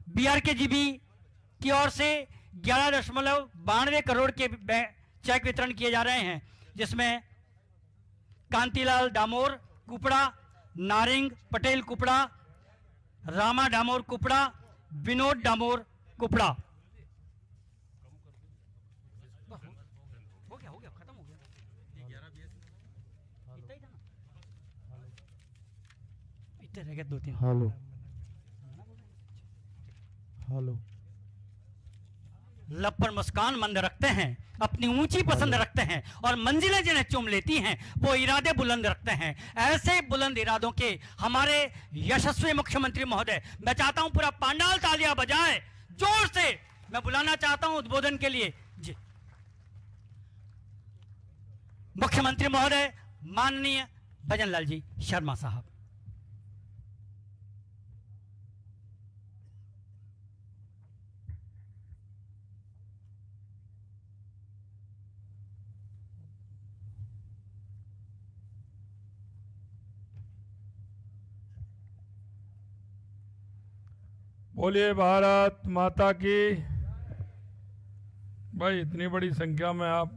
BRKGB की ओर से 11.92 करोड़ के चेक वितरण किए जा रहे हैं, जिसमें कांतिलाल डामोर कुपड़ा, नारिंग पटेल कुपड़ा, रामा डामोर कुपड़ा, विनोद डामोर कुपड़ा। हो गया खत्म हो गया। इतने रह गए 2-3। Hello hello. लब पर मुस्कान मंद रखते हैं, अपनी ऊंची पसंद रखते हैं और मंजिलें जिन्हें चूम लेती हैं वो इरादे बुलंद रखते हैं। ऐसे बुलंद इरादों के हमारे यशस्वी मुख्यमंत्री महोदय, मैं चाहता हूं पूरा पांडाल तालियां बजाए जोर से। मैं बुलाना चाहता हूं उद्बोधन के लिए जी मुख्यमंत्री महोदय माननीय भजनलाल जी शर्मा साहब। बोलिए भारत माता की। भाई इतनी बड़ी संख्या में आप,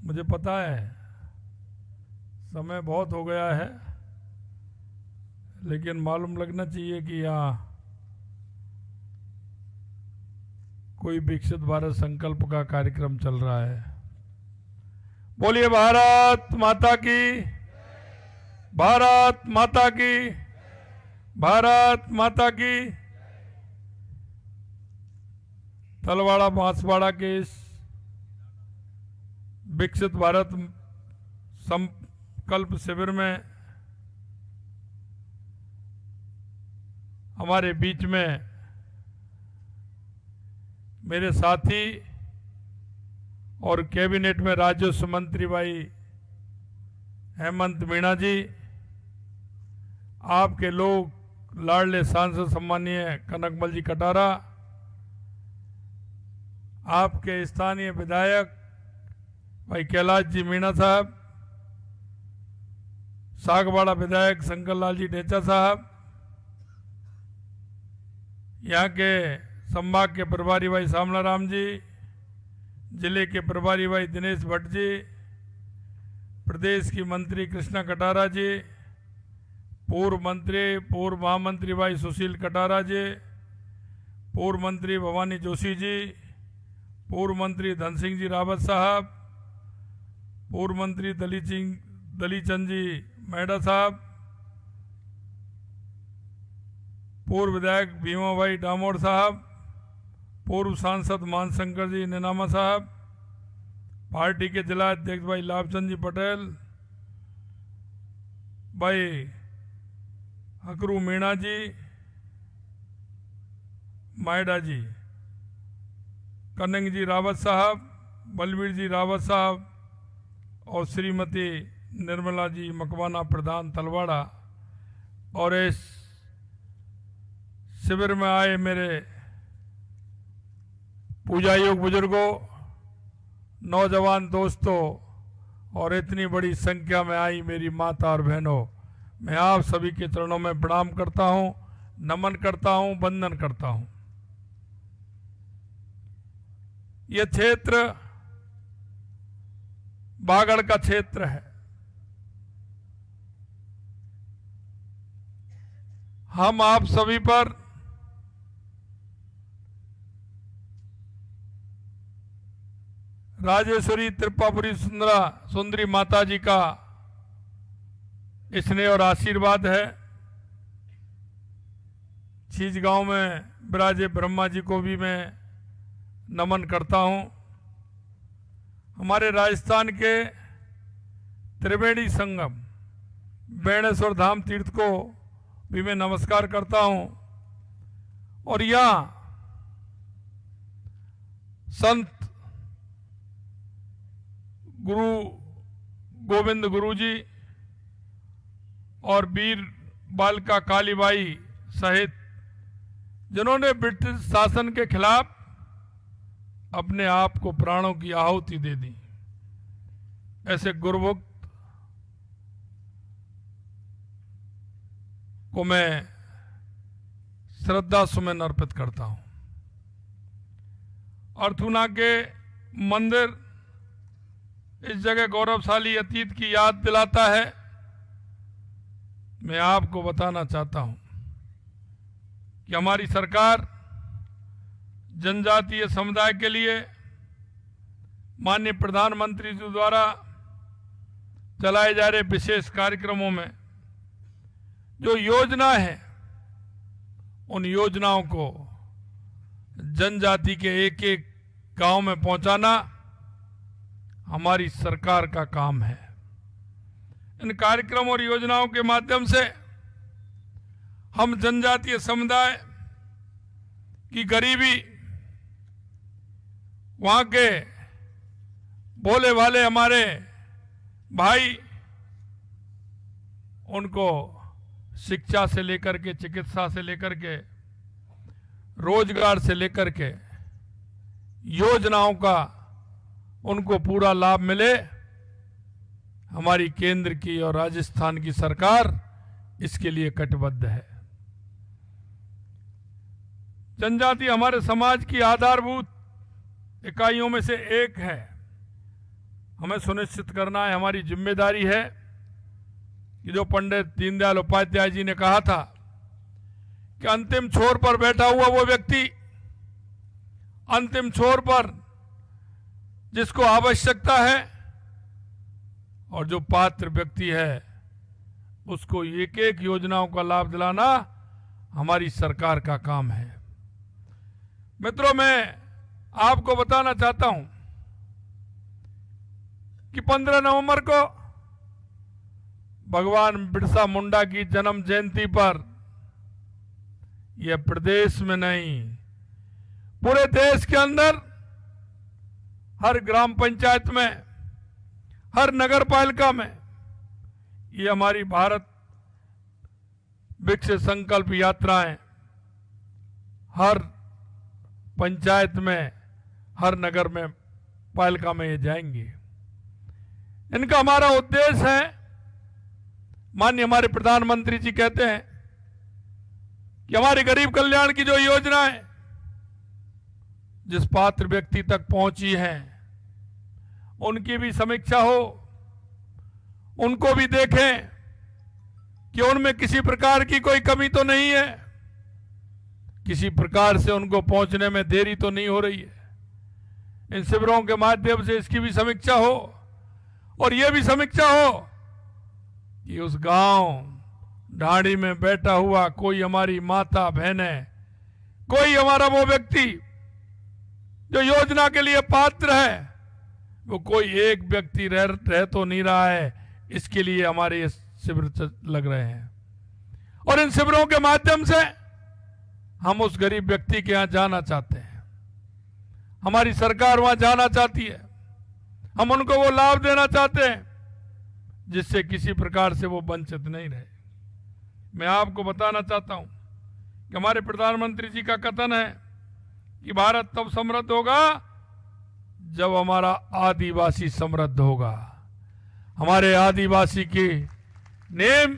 मुझे पता है समय बहुत हो गया है, लेकिन मालूम लगना चाहिए कि यहाँ कोई विकसित भारत संकल्प का कार्यक्रम चल रहा है। बोलिए भारत माता की, भारत माता की, भारत माता की। तलवाड़ा बांसवाड़ा के इस विकसित भारत संकल्प शिविर में हमारे बीच में मेरे साथी और कैबिनेट में राजस्व मंत्री भाई हेमंत मीणा जी, आपके लोग लाडले सांसद सम्मानीय कनकमल जी कटारा, आपके स्थानीय विधायक भाई कैलाश जी मीणा साहब, सागवाड़ा विधायक शंकर लाल जी ढेचा साहब, यहाँ के संभाग के प्रभारी भाई श्यामला राम जी, जिले के प्रभारी भाई दिनेश भट्ट जी, प्रदेश की मंत्री कृष्णा कटारा जी, पूर्व महामंत्री भाई सुशील कटारा जी, पूर्व मंत्री भवानी जोशी जी, पूर्व मंत्री धन सिंह जी रावत साहब, पूर्व मंत्री दलीचंद जी मेहड़ा साहब, पूर्व विधायक भीमा भाई डामोर साहब, पूर्व सांसद मानशंकर जी निनामा साहब, पार्टी के जिला अध्यक्ष भाई लाभचंद जी पटेल, भाई हकरू मीणा जी, मायडा जी, कन्नंग जी रावत साहब, बलवीर जी रावत साहब और श्रीमती निर्मला जी मकवाना प्रधान तलवाड़ा, और इस शिविर में आए मेरे पूजा योग बुजुर्गों, नौजवान दोस्तों और इतनी बड़ी संख्या में आई मेरी माता और बहनों, मैं आप सभी के चरणों में प्रणाम करता हूं, नमन करता हूं, वंदन करता हूं। यह क्षेत्र बागड़ का क्षेत्र है। हम आप सभी पर राजेश्वरी त्रिपुरापुरी सुंदरी माता जी का स्नेह और आशीर्वाद है। छीजगांव में विराजे ब्रह्मा जी को भी मैं नमन करता हूं। हमारे राजस्थान के त्रिवेणी संगम बेणेश्वर धाम तीर्थ को भी मैं नमस्कार करता हूं। और यहाँ संत गुरु गोविंद गुरु जी और वीर बालिका कालीबाई सहित जिन्होंने ब्रिटिश शासन के खिलाफ अपने आप को प्राणों की आहुति दे दी, ऐसे गुरुभक्त को मैं श्रद्धा सुमन अर्पित करता हूं। अर्थूना के मंदिर इस जगह गौरवशाली अतीत की याद दिलाता है। मैं आपको बताना चाहता हूं कि हमारी सरकार जनजातीय समुदाय के लिए माननीय प्रधानमंत्री जी द्वारा चलाए जा रहे विशेष कार्यक्रमों में जो योजना है, उन योजनाओं को जनजाति के एक एक गांव में पहुंचाना हमारी सरकार का काम है। इन कार्यक्रमों और योजनाओं के माध्यम से हम जनजातीय समुदाय की गरीबी, वहां के भोले भाले हमारे भाई, उनको शिक्षा से लेकर के, चिकित्सा से लेकर के, रोजगार से लेकर के योजनाओं का उनको पूरा लाभ मिले। हमारी केंद्र की और राजस्थान की सरकार इसके लिए कटिबद्ध है। जनजाति हमारे समाज की आधारभूत इकाइयों में से एक है। हमें सुनिश्चित करना है, हमारी जिम्मेदारी है कि जो पंडित दीनदयाल उपाध्याय जी ने कहा था कि अंतिम छोर पर बैठा हुआ वो व्यक्ति, अंतिम छोर पर जिसको आवश्यकता है और जो पात्र व्यक्ति है, उसको एक एक योजनाओं का लाभ दिलाना हमारी सरकार का काम है। मित्रों, मैं आपको बताना चाहता हूं कि 15 नवंबर को भगवान बिरसा मुंडा की जन्म जयंती पर यह प्रदेश में नहीं, पूरे देश के अंदर हर ग्राम पंचायत में, हर नगर पालिका में ये हमारी भारत विकसित संकल्प यात्राएं हर पंचायत में, हर नगर में, पालिका में ये जाएंगी। इनका हमारा उद्देश्य है, माननीय हमारे प्रधानमंत्री जी कहते हैं कि हमारे गरीब कल्याण की जो योजना है जिस पात्र व्यक्ति तक पहुंची है, उनकी भी समीक्षा हो, उनको भी देखें कि उनमें किसी प्रकार की कोई कमी तो नहीं है, किसी प्रकार से उनको पहुंचने में देरी तो नहीं हो रही है। इन शिविरों के माध्यम से इसकी भी समीक्षा हो और यह भी समीक्षा हो कि उस गांव ढाणी में बैठा हुआ कोई हमारी माता बहने, कोई हमारा वो व्यक्ति जो योजना के लिए पात्र है, वो कोई एक व्यक्ति रह तो नहीं रहा है। इसके लिए हमारे ये शिविर लग रहे हैं और इन शिविरों के माध्यम से हम उस गरीब व्यक्ति के यहां जाना चाहते हैं। हमारी सरकार वहां जाना चाहती है, हम उनको वो लाभ देना चाहते हैं जिससे किसी प्रकार से वो वंचित नहीं रहे। मैं आपको बताना चाहता हूं कि हमारे प्रधानमंत्री जी का कथन है कि भारत तब समृद्ध होगा जब हमारा आदिवासी समृद्ध होगा। हमारे आदिवासी की नेम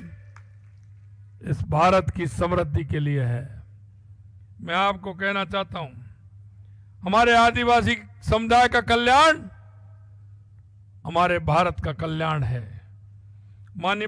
इस भारत की समृद्धि के लिए है। मैं आपको कहना चाहता हूं, हमारे आदिवासी समुदाय का कल्याण हमारे भारत का कल्याण है। माननीय